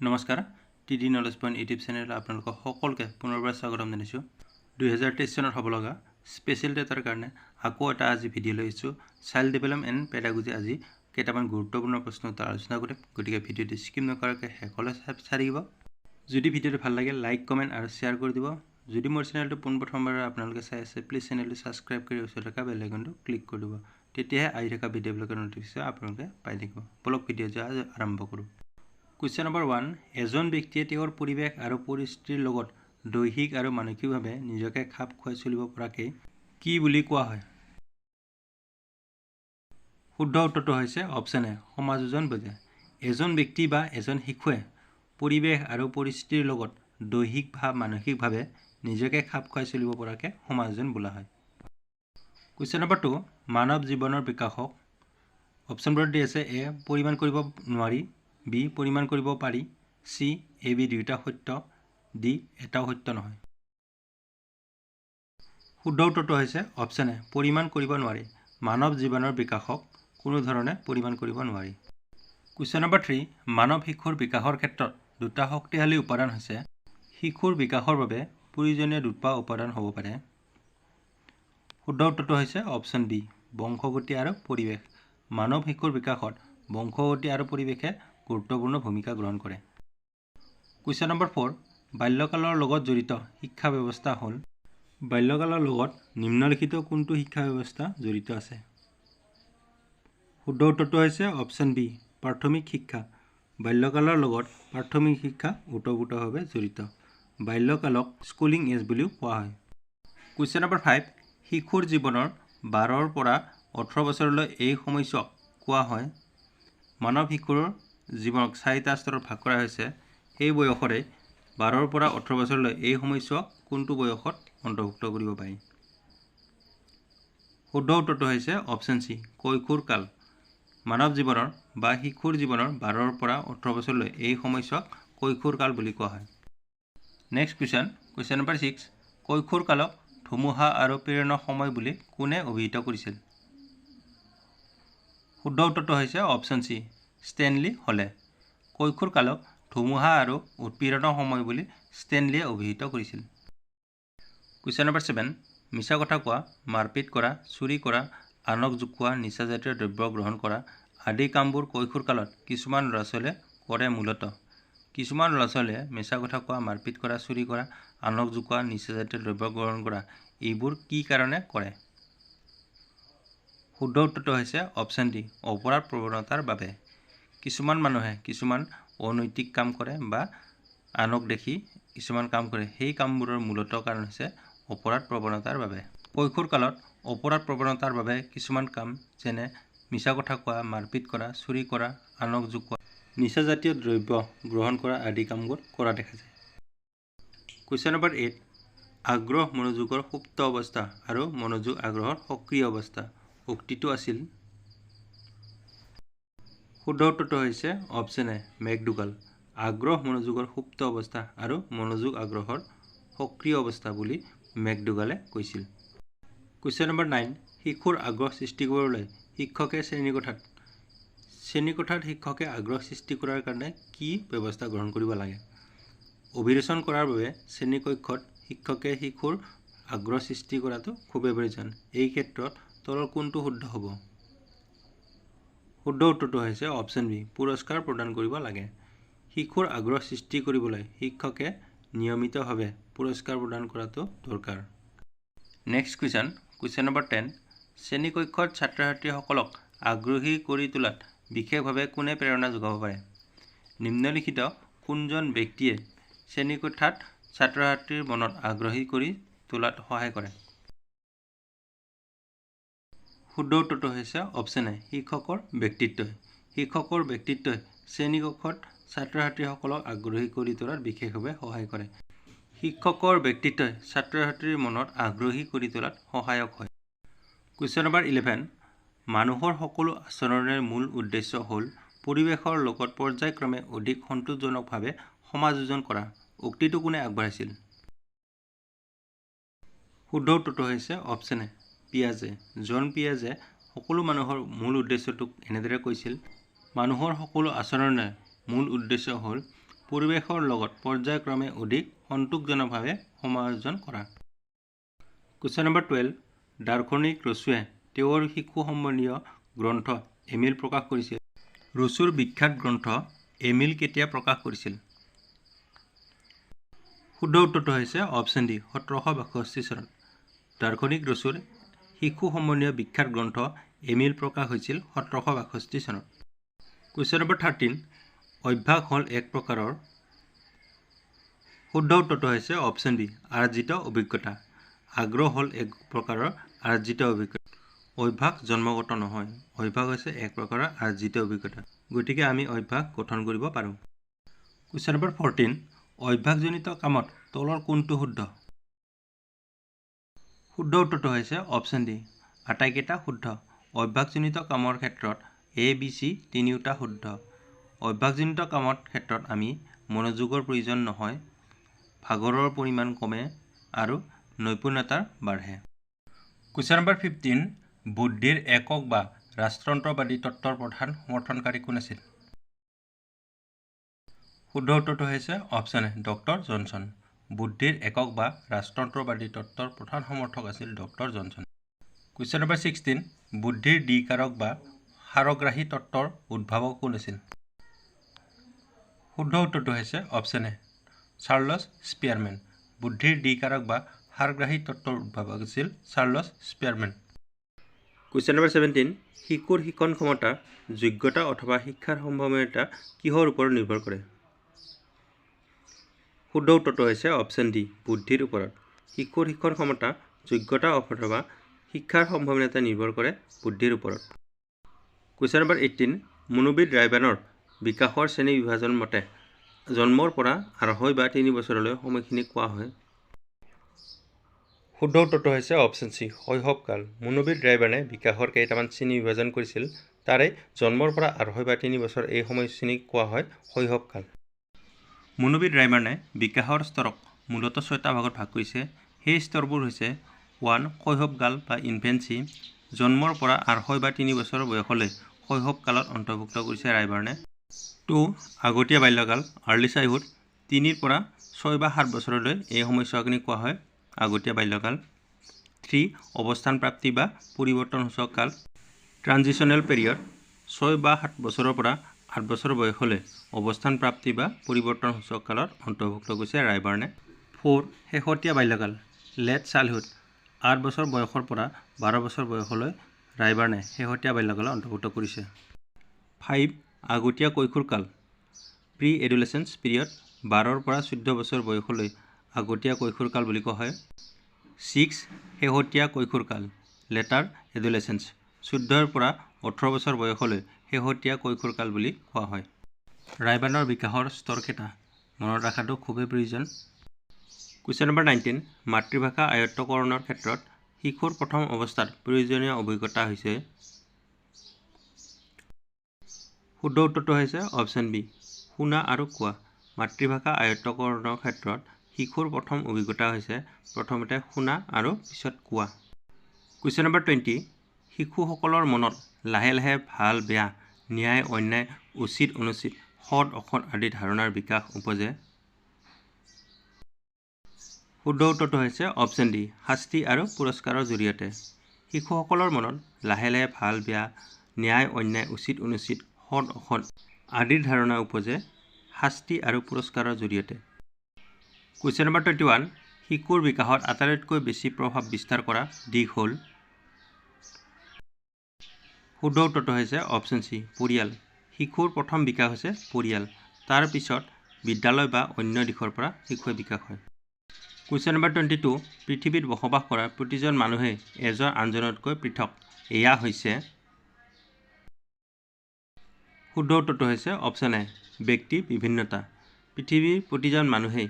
নমস্কাৰ টিডি knowledge point YouTube চেনেলত আপোনালোকক সকলোকে পুনৰবাৰ স্বাগতম জনাইছোঁ 2023 চনত হ'ব লগা স্পেচিয়েল ডেটাৰ কাৰণে আকৌ এটা আজি ভিডিঅ' লৈ আহিছোঁ চাইল্ড ডেভেলপমেণ্ট এণ্ড পেডাগজি আজি কেইটামান গুৰুত্বপূৰ্ণ প্ৰশ্ন উত্তৰ আলোচনা কৰিম গতিকে ভিডিঅ'টো স্কিপ নকৰাকৈ শেষলৈ চাই থাকিব যদি ভিডিঅ'টো ভাল লাগে লাইক কমেণ্ট আৰু শ্বেয়াৰ কৰি দিব যদি মোৰ চেনেলটো পোনপ্ৰথমবাৰ আপোনালোকে চাই আছে প্লিজ চেনেলটো ছাবস্ক্ৰাইব কৰি ওচৰত থকা বেল আইকনটো ক্লিক কৰি দিব তেতিয়াহে আহি থকা ভিডিঅ'বিলাকৰ নটিফিকেশ্যন আপোনালোকে পাই থাকিব বলক ভিডিঅ' আৰম্ভ কৰোঁ Question number 1 এজন ব্যক্তিয়ে তেওঁৰ পৰিৱেশ আৰু পৰিস্থিতিৰ লগত দৈহিক আৰু মানসিকভাৱে নিজকে খাপ খুৱাই চলিব পৰাকৈ কি বুলি কোৱা হয় শুদ্ধ উত্তৰটো হৈছে অপচন এ সমাযোজন বুজায় এজন ব্যক্তি বা এজন শিশুৱে পৰিৱেশ আৰু পৰিস্থিতিৰ লগত দৈহিক বা মানসিকভাৱে নিজকে খাপ খুৱাই চলিব পৰাকৈ সমাযোজন বোলা হয় Question number 2 মানৱ জীৱনৰ বিকাশক অপচনবোৰ দি আছে এ পৰিমাণ কৰিব নোৱাৰি বি পৰিমাণ কৰিব পাৰি সি এ বি দুটা সত্য ডি এটাও সত্য নহয় শুদ্ধ উত্তৰটো হৈছে অপচন এ পৰিমাণ কৰিব নোৱাৰি মানৱ জীৱনৰ বিকাশক কোনো ধৰণে পৰিমাণ কৰিব নোৱাৰি Question number 3 মানৱ শিশুৰ বিকাশৰ ক্ষেত্ৰত দুটা শক্তিশালী উপাদান হৈছে শিশুৰ বিকাশৰ বাবে প্ৰয়োজনীয় দুটা উপাদান হ'ব পাৰে শুদ্ধ উত্তৰটো হৈছে অপচন বি বংশগতি আৰু পৰিৱেশ মানৱ শিশুৰ বিকাশত বংশগতি আৰু পৰিৱেশে গুৰুত্বপূৰ্ণ ভূমিকা গ্ৰহণ কৰে Question number 4 বাল্যকালৰ লগত জড়িত শিক্ষা ব্যৱস্থা হ'ল বাল্যকালৰ লগত নিম্নলিখিত কোনটো শিক্ষা ব্যৱস্থা জড়িত আছে শুদ্ধ উত্তৰটো হৈছে অপচন বি প্ৰাথমিক শিক্ষা বাল্যকালৰ লগত প্ৰাথমিক শিক্ষা ওতঃপ্ৰোতভাৱে জড়িত বাল্যকালক স্কুলিং এজ বুলিও কোৱা হয় Question number 5 শিশুৰ জীৱনৰ 12ৰ পৰা 18 বছৰলৈ এই সময়ছোৱাক কোৱা হয় মানৱ শিশুৰ জীৱনক 4টা স্তৰত ভাগ কৰা হৈছে এই বয়সৰে 12ৰ পৰা 18 বছৰলৈ এই সময়ছোৱাক কোনটো বয়সত অন্তৰ্ভুক্ত কৰিব পাৰি শুদ্ধ উত্তৰটো হৈছে অপচন সি কৈশোৰ কাল মানৱ জীৱনৰ বা শিশুৰ জীৱনৰ 12ৰ পৰা 18 বছৰলৈ এই সময়ছোৱাক কৈশোৰ কাল বুলি কোৱা হয় নেক্সট Question number 6 কৈশোৰ কালক ধুমুহা আৰু প্ৰেৰণৰ সময় বুলি কোনে অভিহিত কৰিছিল শুদ্ধ উত্তৰটো হৈছে অপচন সি ষ্টেনলি হলে কৈশোৰ কালক ধুমুহা আৰু উৎপীড়নৰ সময় বুলি ষ্টেনলিয়ে অভিহিত কৰিছিল Question number 7 মিছা কথা কোৱা মাৰপিট কৰা চুৰি কৰা আনক জোকোৱা নিচাজাতীয় দ্ৰব্য গ্ৰহণ কৰা আদি কামবোৰ কৈশোৰ কালত কিছুমান ল'ৰা-ছোৱালীয়ে কৰে মূলতঃ কিছুমান ল'ৰা-ছোৱালীয়ে মিছা কথা কোৱা মাৰপিট কৰা চুৰি কৰা আনক জোকোৱা নিচাজাতীয় দ্ৰব্য গ্ৰহণ কৰা এইবোৰ কি কাৰণে কৰে শুদ্ধ উত্তৰটো হৈছে অপচন ডি অপৰাধ প্ৰৱণতাৰ বাবে কিছুমান মানুহে কিছুমান অনৈতিক কাম কৰে বা আনক দেখি কিছুমান কাম কৰে সেই কামবোৰৰ মূলতঃ কাৰণ হৈছে অপৰাধ প্ৰৱণতাৰ বাবে কৈশোৰ কালত অপৰাধ প্ৰৱণতাৰ বাবে কিছুমান কাম যেনে মিছা কথা কোৱা মাৰপিট কৰা চুৰি কৰা আনক জোকোৱা নিচাজাতীয় দ্ৰব্য গ্ৰহণ কৰা আদি কামবোৰ কৰা দেখা যায় Question number 8 আগ্ৰহ মনোযোগৰ সুপ্ত অৱস্থা আৰু মনোযোগ আগ্ৰহৰ সক্ৰিয় অৱস্থা উক্তিটো আছিল শুদ্ধ উত্তৰটো হৈছে অপচন এ মেকডুগাল আগ্ৰহ মনোযোগৰ সুপ্ত অৱস্থা আৰু মনোযোগ আগ্ৰহৰ সক্ৰিয় অৱস্থা বুলি মেকডুগালে কৈছিল Question number 9 শিশুৰ আগ্ৰহ সৃষ্টি কৰিবলৈ শিক্ষকে শ্ৰেণীকোঠাত শিক্ষকে আগ্ৰহ সৃষ্টি কৰাৰ কাৰণে কি ব্যৱস্থা গ্ৰহণ কৰিব লাগে অভিৰোচন কৰাৰ বাবে শ্ৰেণীকক্ষত শিক্ষকে শিশুৰ আগ্ৰহ সৃষ্টি কৰাটো খুবেই প্ৰয়োজন এই ক্ষেত্ৰত তলৰ কোনটো শুদ্ধ হ'ব শুদ্ধ উত্তৰটো হৈছে অপচন বি পুৰস্কাৰ প্ৰদান কৰিব লাগে শিশুৰ আগ্ৰহ সৃষ্টি কৰিবলৈ শিক্ষকে নিয়মিতভাৱে পুৰস্কাৰ প্ৰদান কৰাটো দৰকাৰ নেক্সট Question number 10 শ্ৰেণীকক্ষত ছাত্ৰ-ছাত্ৰীসকলক আগ্ৰহী কৰি তোলাত বিশেষভাৱে কোনে প্ৰেৰণা যোগাব পাৰে নিম্নলিখিত কোনজন ব্যক্তিয়ে শ্ৰেণীকক্ষত ছাত্ৰ-ছাত্ৰীৰ মনত আগ্ৰহী কৰি তোলাত সহায় কৰে শুদ্ধ উত্তৰটো হৈছে অপচন এ শিক্ষকৰ ব্যক্তিত্বই শ্ৰেণীকক্ষত ছাত্ৰ-ছাত্ৰীসকলক আগ্ৰহী কৰি তোলাত বিশেষভাৱে সহায় কৰে শিক্ষকৰ ব্যক্তিত্বই ছাত্ৰ-ছাত্ৰীৰ মনত আগ্ৰহী কৰি তোলাত সহায়ক হয় Question number 11 মানুহৰ সকলো আচৰণৰ মূল উদ্দেশ্য হ'ল পৰিৱেশৰ লগত পৰ্যায়ক্ৰমে অধিক সন্তোষজনকভাৱে সমাযোজন কৰা উক্তিটো কোনে আগবঢ়াইছিল শুদ্ধ উত্তৰটো হৈছে অপচন এ পিয়াজে জন পিয়াজে সকলো মানুহৰ মূল উদ্দেশ্যটোক এনেদৰে কৈছিল মানুহৰ সকলো আচৰণৰ মূল উদ্দেশ্য হ'ল পৰিৱেশৰ লগত পৰ্যায়ক্ৰমে অধিক সন্তোষজনকভাৱে সমাযোজন কৰা। কুৱেশ্যন নম্বৰ 12 দাৰ্শনিক ৰছুৱে তেওঁৰ শিশু সম্বন্ধীয় গ্ৰন্থ এমিল প্ৰকাশ কৰিছিল। ৰছুৰ বিখ্যাত গ্ৰন্থ এমিল কেতিয়া প্ৰকাশ কৰিছিল? শুদ্ধ উত্তৰটো হৈছে অপশ্যন ডি 1762 চনত। দাৰ্শনিক ৰছুৰ শিশু সম্বন্ধীয় বিখ্যাত গ্ৰন্থ এমিল প্ৰকাশ হৈছিল 1762 চনত। কুৱেশ্যন নম্বৰ 13 অভ্যাস হ'ল এক প্ৰকাৰৰ। শুদ্ধ উত্তৰটো হৈছে অপশ্যন বি আৰ্জিত অভিজ্ঞতা। আগ্ৰহ হ'ল এক প্ৰকাৰৰ আৰ্জিত অভিজ্ঞতা। অভ্যাস জন্মগত নহয়। অভ্যাস হৈছে এক প্ৰকাৰৰ আৰ্জিত অভিজ্ঞতা। গতিকে আমি অভ্যাস গঠন কৰিব পাৰোঁ। কুৱেশ্যন নম্বৰ 14 অভ্যাসজনিত কামত তলৰ কোনটো শুদ্ধ? শুদ্ধ উত্তৰটো হৈছে অপশ্যন ডি আটাইকেইটা শুদ্ধ। অভ্যাসজনিত কামৰ ক্ষেত্ৰত ABC তিনিওটা শুদ্ধ। অভ্যাসজনিত কামৰ ক্ষেত্ৰত আমি মনোযোগৰ প্ৰয়োজন নহয়, ভাগৰৰ পৰিমাণ কমে আৰু নৈপুণ্যতা বাঢ়ে। কুৱেশ্যন নম্বৰ 15 বুদ্ধিৰ একক বা ৰাজতন্ত্ৰবাদী তত্ত্বৰ প্ৰধান সমৰ্থনকাৰী কোন আছিল? শুদ্ধ উত্তৰটো হৈছে অপশ্যন এ ডক্টৰ জনছন। বুদ্ধিৰ একক বা ৰাজতন্ত্ৰবাদী তত্ত্বৰ প্ৰধান সমৰ্থক আছিল ডক্টৰ জনছন। কুৱেশ্যন নম্বৰ 16 বুদ্ধিৰ দ্বিকাৰক বা সাৰগ্ৰাহী তত্ত্বৰ উদ্ভাৱক কোন আছিল? শুদ্ধ উত্তৰটো হৈছে অপশ্যন এ চাৰ্লছ স্পিয়াৰমেন। বুদ্ধিৰ দ্বিকাৰক বা সাৰগ্ৰাহী তত্ত্বৰ উদ্ভাৱক আছিল চাৰ্লছ স্পিয়াৰমেন। কুৱেশ্যন নম্বৰ 17 শিশুৰ শিক্ষণ ক্ষমতা যোগ্যতা অথবা শিক্ষাৰ সম্ভাৱনীয়তা কিহৰ ওপৰত নিৰ্ভৰ কৰে? শুদ্ধ উত্তৰটো হৈছে অপশ্যন ডি বুদ্ধিৰ ওপৰত। শিশুৰ শিক্ষণ ক্ষমতা যোগ্যতা অথবা শিক্ষাৰ সম্ভাৱনীয়তা নিৰ্ভৰ কৰে বুদ্ধিৰ ওপৰত। কুৱেশ্যন নম্বৰ 18 মনোবিদ ৰায়বানৰ বিকাশৰ শ্ৰেণী বিভাজন মতে জন্মৰ পৰা 2.5 বা 3 বছৰলৈ সময়খিনি কোৱা হয়। শুদ্ধ উত্তৰটো হৈছে অপশ্যন চি শৈশৱকাল। মনোবিদ ৰায়বানে বিকাশৰ কেইটামান শ্ৰেণী বিভাজন কৰিছিল, তাৰে জন্মৰ পৰা 2.5 বা 3 বছৰ এই সময়খিনিক কোৱা হয় শৈশৱকাল। মনোবিদ ৰায়বানে বিকাশৰ স্তৰক মূলতঃ 6টা ভাগত ভাগ কৰিছে। সেই স্তৰবোৰ হৈছে 1 শৈশৱকাল বা ইনফেন্সি। জন্মৰ পৰা 2.5 বা 3 বছৰ বয়সলৈ শৈশৱকালত অন্তৰ্ভুক্ত কৰিছে ৰায়বাৰ্ণে। 2 আগতীয়া বাল্যকাল আৰ্লি চাইল্ডহুড। 3 পৰা 6 বা 7 বছৰলৈ এই সময়ছোৱাখিনি কোৱা হয় আগতীয়া বাল্যকাল। 3 অৱস্থান প্ৰাপ্তি বা পৰিৱৰ্তনসূচক কাল ট্ৰানজিশ্যনেল পিৰিয়ড। 6 বা 7 বছৰৰ পৰা 8 বছৰ বয়সলৈ অৱস্থান প্ৰাপ্তি বা পৰিৱৰ্তনসূচক কালত অন্তৰ্ভুক্ত কৰিছে ৰায়বাৰ্ণে। 4 শেহতীয়া বাল্যকাল লেট চাইল্ডহুড। 8 বছৰ বয়সৰ পৰা 12 বছৰ বয়সলৈ ৰায়বাৰ্ণে শেহতীয়া বাল্যকালত অন্তৰ্ভুক্ত কৰিছে। 5 আগতীয়া কৈশোৰকাল প্ৰি এডোলেচেন্স পিৰিয়ড। 12 পৰা 14 বছৰ বয়সলৈ আগতীয়া কৈশোৰকাল বুলি কোৱা হয়। 6 শেহতীয়া কৈশোৰকাল লেটাৰ এডোলেচেন্স। 14 পৰা 18 বছৰ বয়সলৈ শেহতীয়া কৈশোৰকাল বুলি কোৱা হয়। ৰায়বাৰ্ণৰ বিকাশৰ স্তৰকেইটা মনত ৰখাটো খুবেই প্ৰয়োজন। কুৱেশ্যন নম্বৰ 19 মাতৃভাষা আয়ত্তকৰণৰ ক্ষেত্ৰত শিশুৰ প্ৰথম অৱস্থাত প্ৰয়োজনীয় অভিজ্ঞতা হৈছে। শুদ্ধ উত্তৰটো হৈছে অপশ্যন বি শুনা আৰু কোৱা। মাতৃভাষা আয়ত্তকৰণৰ ক্ষেত্ৰত শিশুৰ প্ৰথম অভিজ্ঞতা হৈছে প্ৰথমতে শুনা আৰু পিছত কোৱা। কুৱেশ্যন নম্বৰ 20 শিশুসকলৰ মনত লাহে লাহে ভাল বেয়া ন্যায় অন্যায় উচিত অনুচিত সৎ অসৎ আদি ধাৰণাৰ বিকাশ উপজে। শুদ্ধ উত্তৰটো হৈছে অপশ্যন ডি শাস্তি আৰু পুৰস্কাৰৰ জৰিয়তে। শিশুসকলৰ মনত লাহে লাহে ভাল বেয়া ন্যায় অন্যায় উচিত অনুচিত সৎ অসৎ আদিৰ ধাৰণা উপজে শাস্তি আৰু পুৰস্কাৰৰ জৰিয়তে। কুৱেশ্যন নম্বৰ 21 শিশুৰ বিকাশত আটাইতকৈ বেছি প্ৰভাৱ বিস্তাৰ কৰা দিশ হ'ল। শুদ্ধ উত্তৰটো হৈছে অপশ্যন চি পৰিয়াল। শিশুৰ প্ৰথম বিকাশ হৈছে পৰিয়াল, তাৰ পিছত বিদ্যালয় বা অন্য দিশৰ পৰা শিশুৰ বিকাশ হয়। কুৱেশ্যন নম্বৰ 22 পৃথিৱীত বসবাস কৰা প্ৰতিজন মানুহেই এজন আনজনতকৈ পৃথক, এয়া হৈছে। শুদ্ধ উত্তৰটো হৈছে অপশ্যন এ ব্যক্তি বিভিন্নতা। পৃথিৱীৰ প্ৰতিজন মানুহেই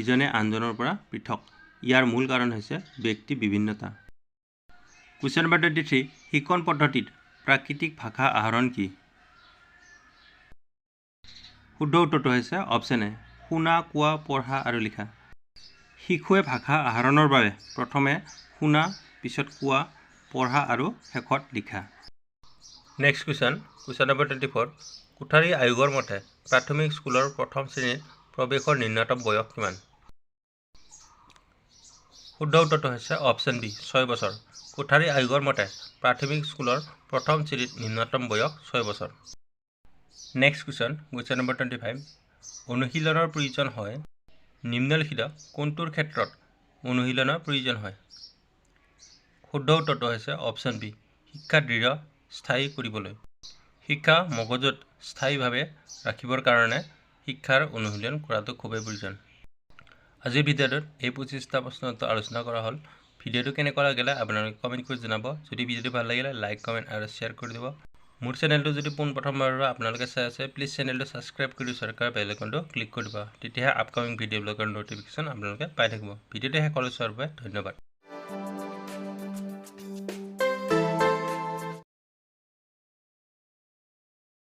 ইজনে আনজনৰ পৰা পৃথক, ইয়াৰ মূল কাৰণ হৈছে ব্যক্তি বিভিন্নতা। কুৱেশ্যন নম্বৰ 23 শিক্ষণ পদ্ধতিত প্ৰাকৃতিক ভাষা আহৰণ কি? শুদ্ধ উত্তৰটো হৈছে অপশ্যন এ শুনা কোৱা পঢ়া আৰু লিখা। শিশুৱে ভাষা আহৰণৰ বাবে প্ৰথমে শুনা পিছত কোৱা পঢ়া আৰু শেষত লিখা। নেক্সট কুৱেশ্যন নম্বৰ 24 কোঠাৰী আয়োগৰ মতে প্ৰাথমিক স্কুলৰ প্ৰথম শ্ৰেণীত প্ৰৱেশৰ ন্যূনতম বয়স কিমান? শুদ্ধ উত্তৰটো হৈছে অপশ্যন বি 6 বছৰ। কোঠাৰী আয়োগৰ মতে প্ৰাথমিক স্কুলৰ প্ৰথম শ্ৰেণীত ন্যূনতম বয়স 6 বছৰ। Next question number 25। অনুশীলনৰ প্ৰয়োজন হয় নিম্নলিখিত কোনটোৰ ক্ষেত্ৰত অনুশীলনৰ প্ৰয়োজন হয়? শুদ্ধ উত্তৰটো হৈছে অপশ্যন বি শিক্ষা দৃঢ় স্থায়ী কৰিবলৈ। শিক্ষা মগজুত স্থায়ীভাৱে ৰাখিবৰ কাৰণে শিক্ষাৰ অনুশীলন কৰাটো খুবেই প্ৰয়োজন। আজিৰ ভিডিঅ'টোত এই 25টা প্ৰশ্ন উত্তৰ আলোচনা কৰা হ'ল। ভিডিঅ'টো কেনেকুৱা লাগিলে আপোনালোকে কমেণ্ট কৰি জনাব। যদি ভিডিঅ'টো ভাল লাগিলে লাইক কমেণ্ট আৰু শ্বেয়াৰ কৰি দিব। মোৰ চেনেলটো যদি পোনপ্ৰথমবাৰৰ বাবে আপোনালোকে চাই আছে প্লিজ চেনেলটো ছাবস্ক্ৰাইব কৰি চৰকাৰৰ বেল আইকনটো ক্লিক কৰি দিব। তেতিয়াহে আপকামিং ভিডিঅ'বিলাকৰ ন'টিফিকেশ্যন আপোনালোকে পাই থাকিব। ভিডিঅ'টো শেষলৈ চোৱাৰ বাবে ধন্যবাদ।